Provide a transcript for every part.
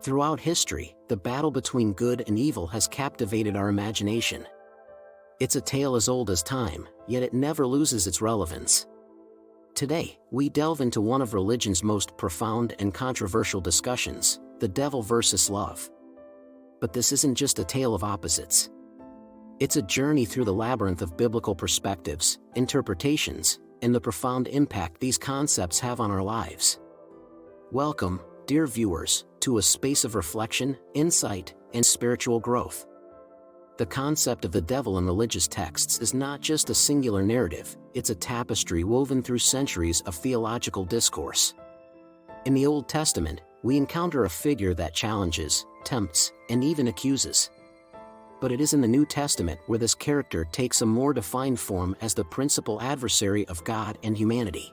Throughout history, the battle between good and evil has captivated our imagination. It's a tale as old as time, yet it never loses its relevance. Today, we delve into one of religion's most profound and controversial discussions, the devil versus love. But this isn't just a tale of opposites. It's a journey through the labyrinth of biblical perspectives, interpretations, and the profound impact these concepts have on our lives. Welcome, dear viewers, to a space of reflection, insight, and spiritual growth. The concept of the devil in religious texts is not just a singular narrative, it's a tapestry woven through centuries of theological discourse. In the Old Testament, we encounter a figure that challenges, tempts, and even accuses. But it is in the New Testament where this character takes a more defined form as the principal adversary of God and humanity.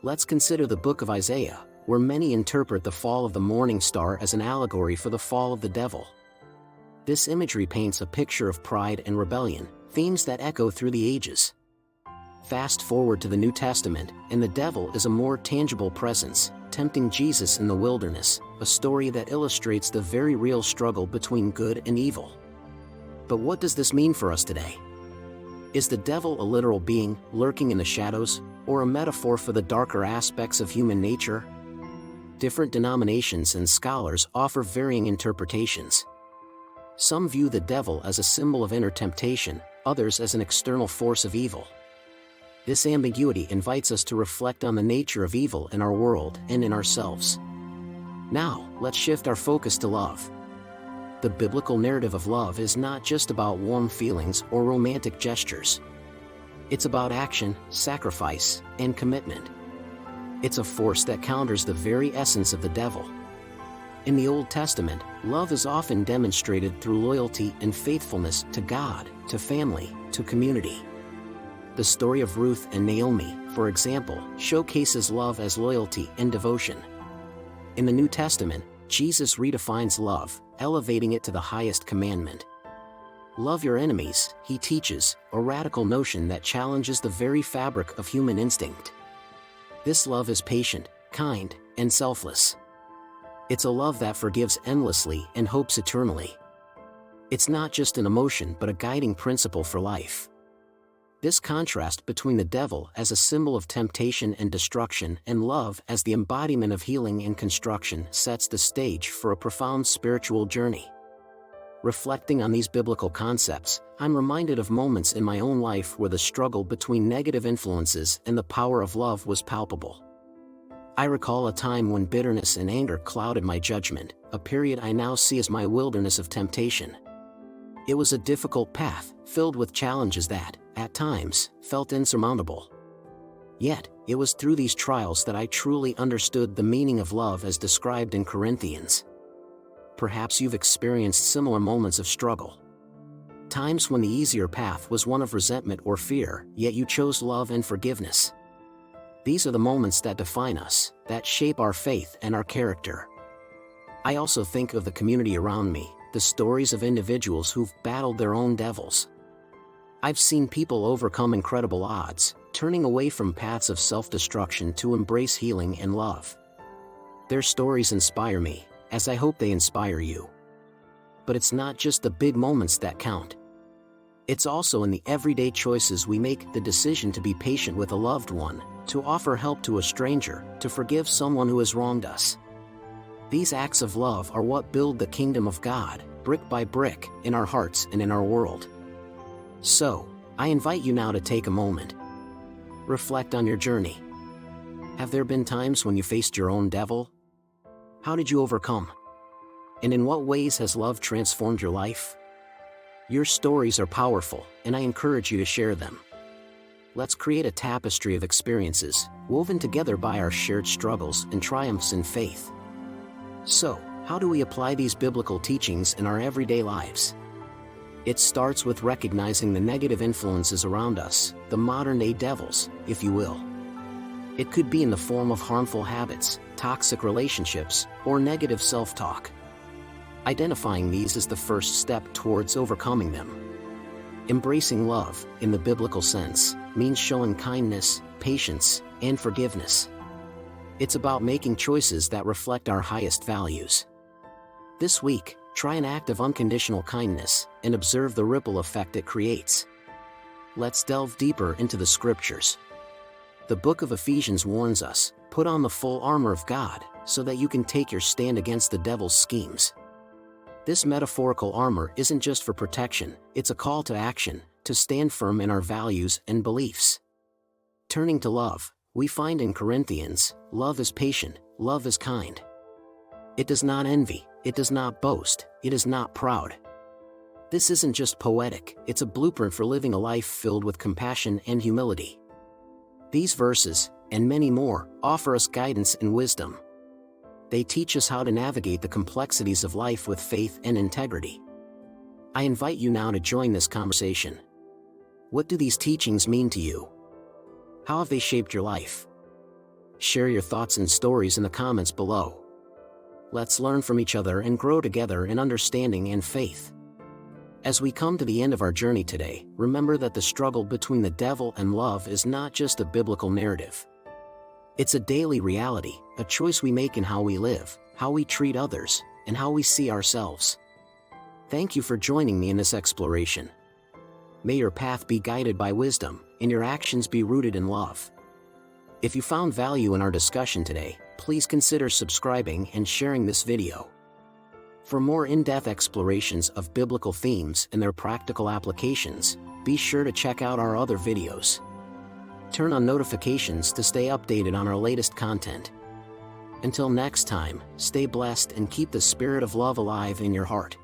Let's consider the book of Isaiah, where many interpret the fall of the morning star as an allegory for the fall of the devil. This imagery paints a picture of pride and rebellion, themes that echo through the ages. Fast forward to the New Testament, and the devil is a more tangible presence, tempting Jesus in the wilderness, a story that illustrates the very real struggle between good and evil. But what does this mean for us today? Is the devil a literal being, lurking in the shadows, or a metaphor for the darker aspects of human nature? Different denominations and scholars offer varying interpretations. Some view the devil as a symbol of inner temptation, others as an external force of evil. This ambiguity invites us to reflect on the nature of evil in our world and in ourselves. Now, let's shift our focus to love. The biblical narrative of love is not just about warm feelings or romantic gestures. It's about action, sacrifice, and commitment. It's a force that counters the very essence of the devil. In the Old Testament, love is often demonstrated through loyalty and faithfulness to God, to family, to community. The story of Ruth and Naomi, for example, showcases love as loyalty and devotion. In the New Testament, Jesus redefines love, elevating it to the highest commandment. Love your enemies, he teaches, a radical notion that challenges the very fabric of human instinct. This love is patient, kind, and selfless. It's a love that forgives endlessly and hopes eternally. It's not just an emotion but a guiding principle for life. This contrast between the devil as a symbol of temptation and destruction and love as the embodiment of healing and construction sets the stage for a profound spiritual journey. Reflecting on these biblical concepts, I'm reminded of moments in my own life where the struggle between negative influences and the power of love was palpable. I recall a time when bitterness and anger clouded my judgment, a period I now see as my wilderness of temptation. It was a difficult path, filled with challenges that, at times, felt insurmountable. Yet, it was through these trials that I truly understood the meaning of love as described in Corinthians. Perhaps you've experienced similar moments of struggle. Times when the easier path was one of resentment or fear, yet you chose love and forgiveness. These are the moments that define us, that shape our faith and our character. I also think of the community around me, the stories of individuals who've battled their own devils. I've seen people overcome incredible odds, turning away from paths of self-destruction to embrace healing and love. Their stories inspire me, as I hope they inspire you. But it's not just the big moments that count. It's also in the everyday choices we make, the decision to be patient with a loved one, to offer help to a stranger, to forgive someone who has wronged us. These acts of love are what build the kingdom of God, brick by brick, in our hearts and in our world. So, I invite you now to take a moment. Reflect on your journey. Have there been times when you faced your own devil? How did you overcome? And in what ways has love transformed your life? Your stories are powerful, and I encourage you to share them. Let's create a tapestry of experiences, woven together by our shared struggles and triumphs in faith. So, how do we apply these biblical teachings in our everyday lives? It starts with recognizing the negative influences around us, the modern-day devils, if you will. It could be in the form of harmful habits, toxic relationships, or negative self-talk. Identifying these is the first step towards overcoming them. Embracing love, in the biblical sense, means showing kindness, patience, and forgiveness. It's about making choices that reflect our highest values. This week, try an act of unconditional kindness and observe the ripple effect it creates. Let's delve deeper into the scriptures. The book of Ephesians warns us, put on the full armor of God, so that you can take your stand against the devil's schemes. This metaphorical armor isn't just for protection, it's a call to action, to stand firm in our values and beliefs. Turning to love, we find in Corinthians, love is patient, love is kind. It does not envy, it does not boast, it is not proud. This isn't just poetic, it's a blueprint for living a life filled with compassion and humility. These verses, and many more, offer us guidance and wisdom. They teach us how to navigate the complexities of life with faith and integrity. I invite you now to join this conversation. What do these teachings mean to you? How have they shaped your life? Share your thoughts and stories in the comments below. Let's learn from each other and grow together in understanding and faith. As we come to the end of our journey today, remember that the struggle between the devil and love is not just a biblical narrative. It's a daily reality, a choice we make in how we live, how we treat others, and how we see ourselves. Thank you for joining me in this exploration. May your path be guided by wisdom, and your actions be rooted in love. If you found value in our discussion today, please consider subscribing and sharing this video. For more in-depth explorations of biblical themes and their practical applications, be sure to check out our other videos. Turn on notifications to stay updated on our latest content. Until next time, stay blessed and keep the spirit of love alive in your heart.